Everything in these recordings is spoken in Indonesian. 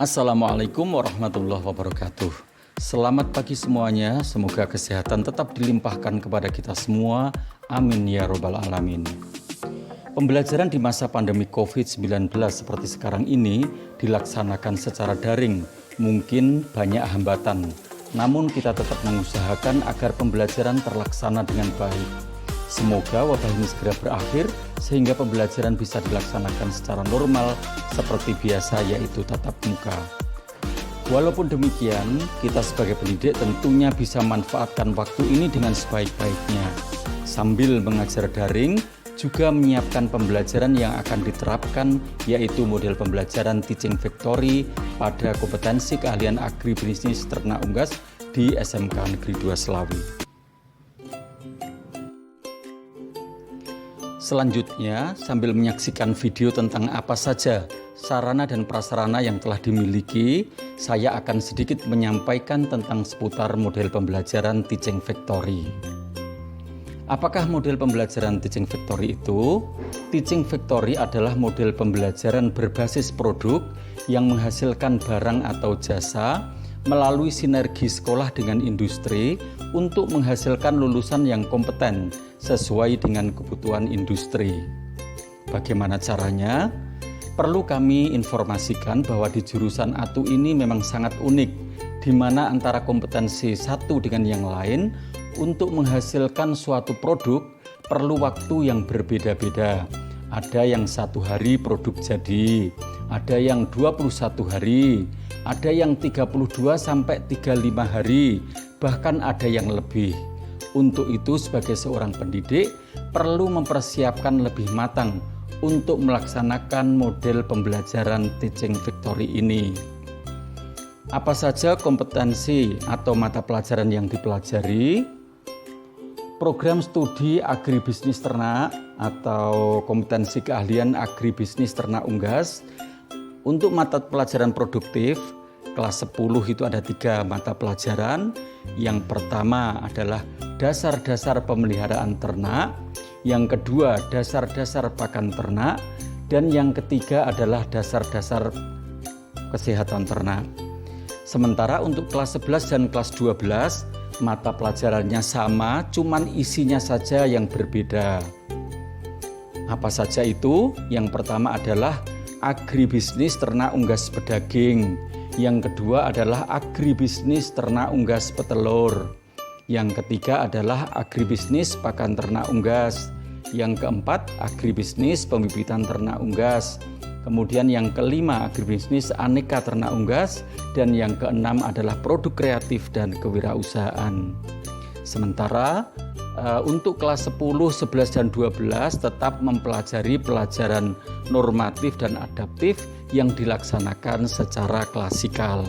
Assalamualaikum warahmatullahi wabarakatuh. Selamat pagi semuanya, semoga kesehatan tetap dilimpahkan kepada kita semua. Amin ya robbal alamin. Pembelajaran di masa pandemi COVID-19 seperti sekarang ini dilaksanakan secara daring. Mungkin banyak hambatan, namun kita tetap mengusahakan agar pembelajaran terlaksana dengan baik. Semoga wabah ini segera berakhir sehingga pembelajaran bisa dilaksanakan secara normal seperti biasa, yaitu tatap muka. Walaupun demikian, kita sebagai pendidik tentunya bisa manfaatkan waktu ini dengan sebaik-baiknya. Sambil mengajar daring, juga menyiapkan pembelajaran yang akan diterapkan, yaitu model pembelajaran Teaching Factory pada kompetensi keahlian agribisnis ternak unggas di SMK Negeri 2 Selawi. Selanjutnya, sambil menyaksikan video tentang apa saja sarana dan prasarana yang telah dimiliki, saya akan sedikit menyampaikan tentang seputar model pembelajaran Teaching Factory. Apakah model pembelajaran Teaching Factory itu? Teaching Factory adalah model pembelajaran berbasis produk yang menghasilkan barang atau jasa melalui sinergi sekolah dengan industri untuk menghasilkan lulusan yang kompeten sesuai dengan kebutuhan industri. Bagaimana caranya? Perlu kami informasikan bahwa di jurusan ATU ini memang sangat unik, di mana antara kompetensi satu dengan yang lain untuk menghasilkan suatu produk perlu waktu yang berbeda-beda. Ada yang 1 hari produk jadi, ada yang 21 hari, ada yang 32 sampai 35 hari, bahkan ada yang lebih. Untuk itu sebagai seorang pendidik perlu mempersiapkan lebih matang untuk melaksanakan model pembelajaran Teaching Factory ini. Apa saja kompetensi atau mata pelajaran yang dipelajari? Program studi agribisnis ternak atau kompetensi keahlian agribisnis ternak unggas. Untuk mata pelajaran produktif kelas 10 itu ada 3 mata pelajaran. Yang pertama adalah dasar-dasar pemeliharaan ternak, yang kedua dasar-dasar pakan ternak, dan yang ketiga adalah dasar-dasar kesehatan ternak. Sementara untuk kelas 11 dan kelas 12 mata pelajarannya sama, cuman isinya saja yang berbeda. Apa saja itu? Yang pertama adalah agribisnis ternak unggas pedaging. Yang kedua adalah agribisnis ternak unggas petelur. Yang ketiga adalah agribisnis pakan ternak unggas. Yang keempat, agribisnis pembibitan ternak unggas. Kemudian yang kelima, agribisnis aneka ternak unggas. Dan yang keenam adalah produk kreatif dan kewirausahaan. Sementara untuk kelas 10, 11, dan 12 tetap mempelajari pelajaran normatif dan adaptif yang dilaksanakan secara klasikal.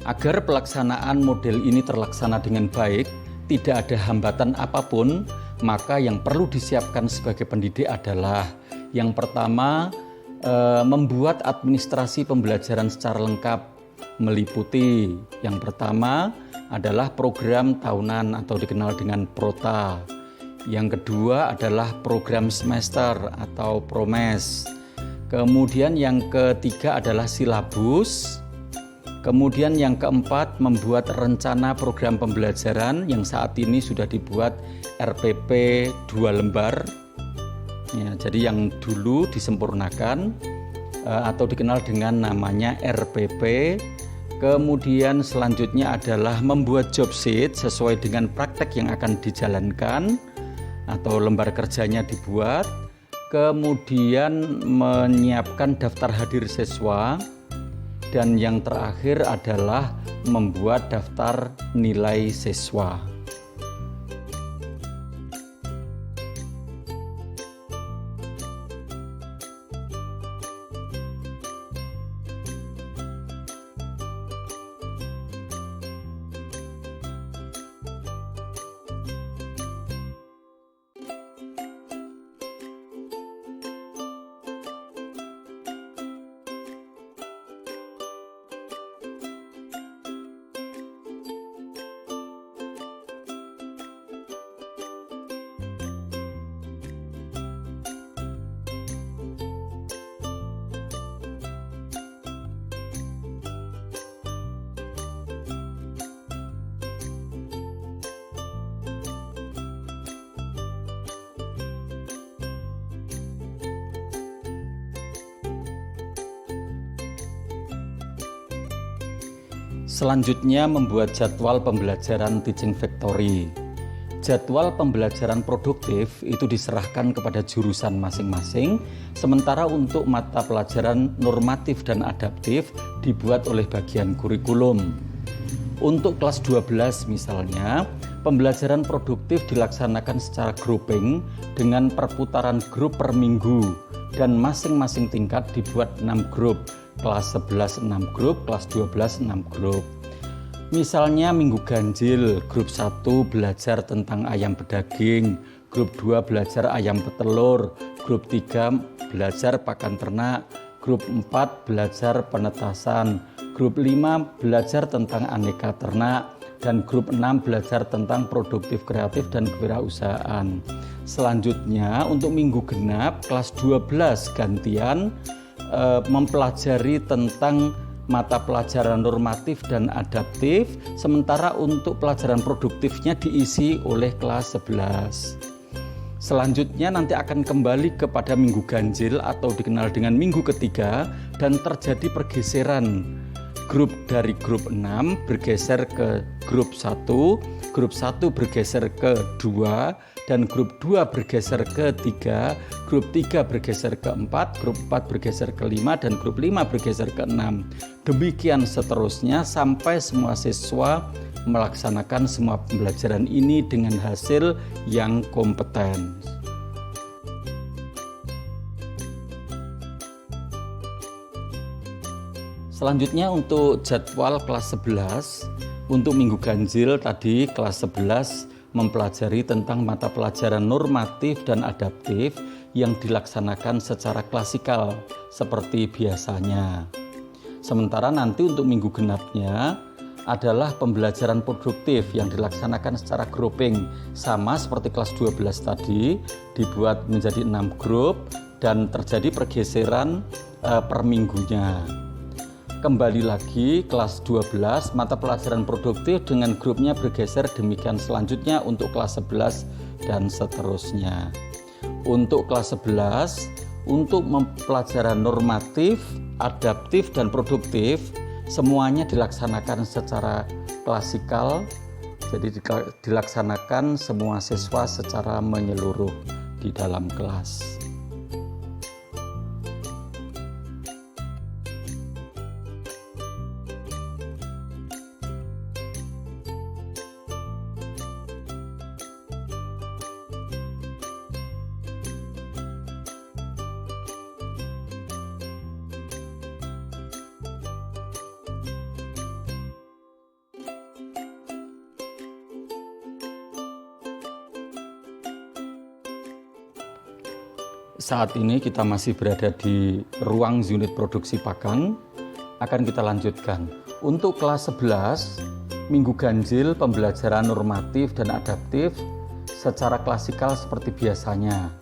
Agar pelaksanaan model ini terlaksana dengan baik, tidak ada hambatan apapun, maka yang perlu disiapkan sebagai pendidik adalah yang pertama, membuat administrasi pembelajaran secara lengkap, meliputi yang pertama adalah program tahunan atau dikenal dengan Prota. Yang kedua adalah program semester atau Promes. Kemudian yang ketiga adalah silabus. Kemudian yang keempat, membuat rencana program pembelajaran yang saat ini sudah dibuat RPP 2 lembar. Ya, jadi yang dulu disempurnakan atau dikenal dengan namanya RPP. Kemudian selanjutnya adalah membuat job sheet sesuai dengan praktek yang akan dijalankan atau lembar kerjanya dibuat. Kemudian menyiapkan daftar hadir siswa. Dan yang terakhir adalah membuat daftar nilai siswa. Selanjutnya membuat jadwal pembelajaran Teaching Factory. Jadwal pembelajaran produktif itu diserahkan kepada jurusan masing-masing, sementara untuk mata pelajaran normatif dan adaptif dibuat oleh bagian kurikulum. Untuk kelas 12 misalnya, pembelajaran produktif dilaksanakan secara grouping dengan perputaran grup per minggu dan masing-masing tingkat dibuat 6 grup. Kelas 11 6 grup, kelas 12 6 grup. Misalnya minggu ganjil, grup 1 belajar tentang ayam pedaging, grup 2 belajar ayam petelur, grup 3 belajar pakan ternak, grup 4 belajar penetasan, grup 5 belajar tentang aneka ternak, dan grup 6 belajar tentang produktif kreatif dan kewirausahaan. Selanjutnya untuk minggu genap, kelas 12 gantian mempelajari tentang mata pelajaran normatif dan adaptif, sementara untuk pelajaran produktifnya diisi oleh kelas 11. Selanjutnya nanti akan kembali kepada minggu ganjil atau dikenal dengan minggu ketiga dan terjadi pergeseran. Grup dari grup 6 bergeser ke grup 1, grup 1 bergeser ke 2, dan grup 2 bergeser ke 3, grup 3 bergeser ke 4, grup 4 bergeser ke 5, dan grup 5 bergeser ke 6. Demikian seterusnya sampai semua siswa melaksanakan semua pembelajaran ini dengan hasil yang kompeten. Selanjutnya untuk jadwal kelas 11, untuk minggu ganjil tadi kelas 11 mempelajari tentang mata pelajaran normatif dan adaptif yang dilaksanakan secara klasikal seperti biasanya. Sementara nanti untuk minggu genapnya adalah pembelajaran produktif yang dilaksanakan secara grouping, sama seperti kelas 12 tadi, dibuat menjadi 6 grup dan terjadi pergeseran per minggunya. Kembali lagi kelas 12 mata pelajaran produktif dengan grupnya bergeser, demikian selanjutnya untuk kelas 11 dan seterusnya. Untuk kelas 11 untuk pelajaran normatif, adaptif dan produktif semuanya dilaksanakan secara klasikal, jadi dilaksanakan semua siswa secara menyeluruh di dalam kelas. Saat ini kita masih berada di ruang unit produksi pakan. Akan kita lanjutkan. Untuk kelas 11, minggu ganjil pembelajaran normatif dan adaptif secara klasikal seperti biasanya.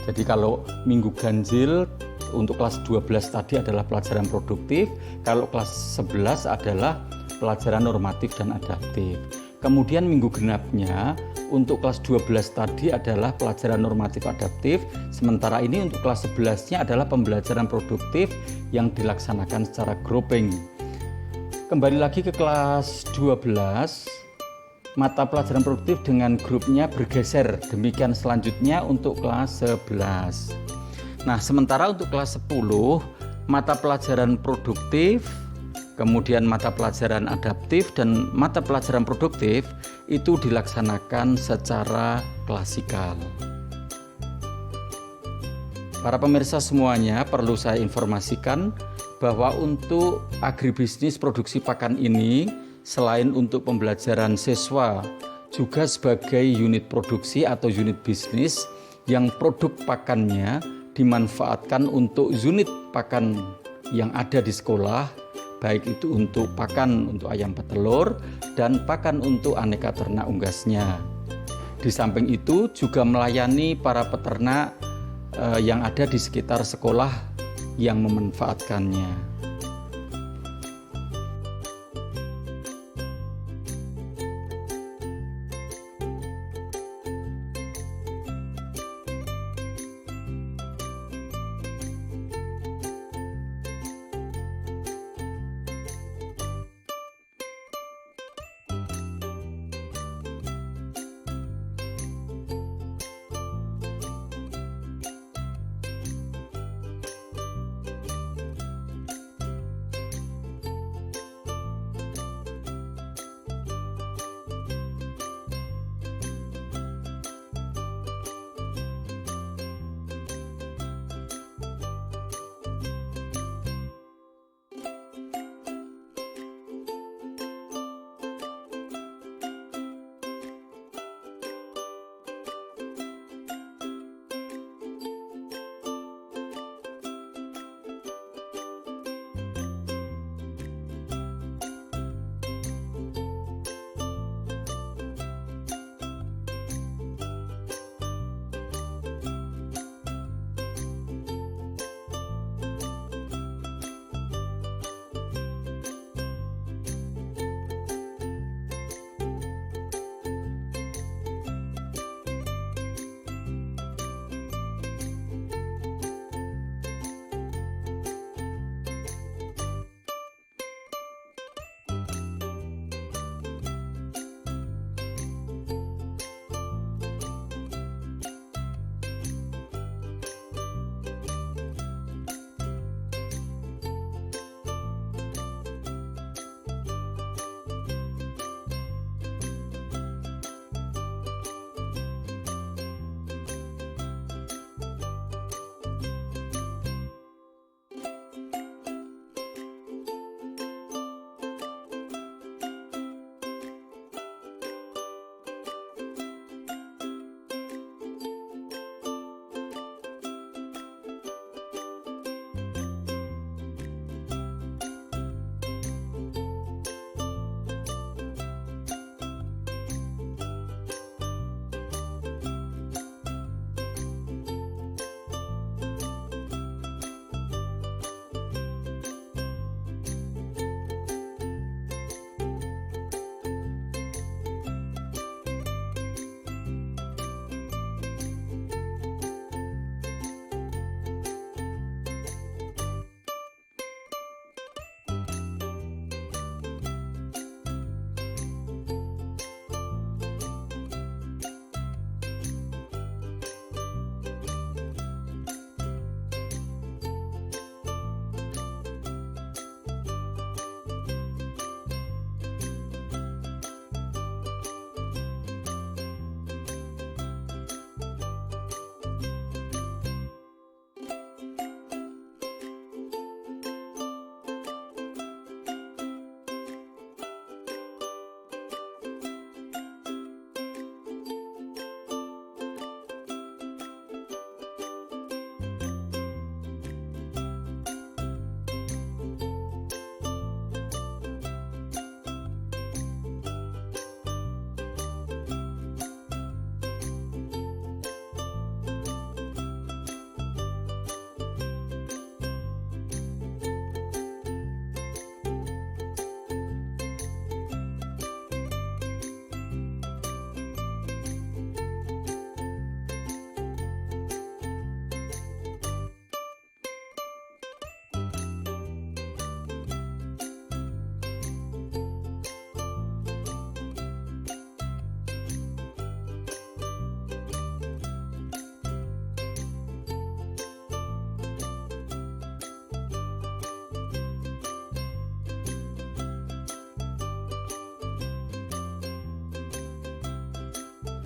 Jadi kalau minggu ganjil untuk kelas 12 tadi adalah pelajaran produktif, kalau kelas 11 adalah pelajaran normatif dan adaptif. Kemudian minggu genapnya untuk kelas 12 tadi adalah pelajaran normatif adaptif, sementara ini untuk kelas 11-nya adalah pembelajaran produktif yang dilaksanakan secara grouping. Kembali lagi ke kelas 12, mata pelajaran produktif dengan grupnya bergeser. Demikian selanjutnya untuk kelas 11. Nah, sementara untuk kelas 10, mata pelajaran produktif, kemudian mata pelajaran adaptif dan mata pelajaran produktif itu dilaksanakan secara klasikal. Para pemirsa semuanya, perlu saya informasikan bahwa untuk agribisnis produksi pakan ini selain untuk pembelajaran siswa juga sebagai unit produksi atau unit bisnis yang produk pakannya dimanfaatkan untuk unit pakan yang ada di sekolah, baik itu untuk pakan untuk ayam petelur dan pakan untuk aneka ternak unggasnya. Di samping itu juga melayani para peternak yang ada di sekitar sekolah yang memanfaatkannya.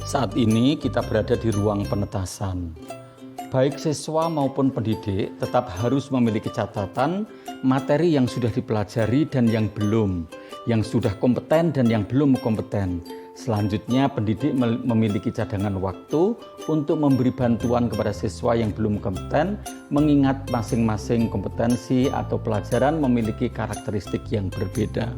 Saat ini kita berada di ruang penetasan. Baik siswa maupun pendidik tetap harus memiliki catatan materi yang sudah dipelajari dan yang belum, yang sudah kompeten dan yang belum kompeten. Selanjutnya pendidik memiliki cadangan waktu untuk memberi bantuan kepada siswa yang belum kompeten, mengingat masing-masing kompetensi atau pelajaran memiliki karakteristik yang berbeda.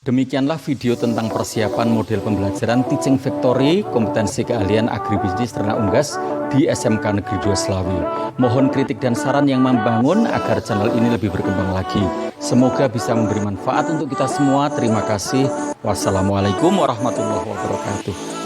Demikianlah video tentang persiapan model pembelajaran Teaching Factory, kompetensi keahlian agribisnis ternak unggas di SMK Negeri 2 Slawi. Mohon kritik dan saran yang membangun agar channel ini lebih berkembang lagi. Semoga bisa memberi manfaat untuk kita semua. Terima kasih. Wassalamualaikum warahmatullahi wabarakatuh.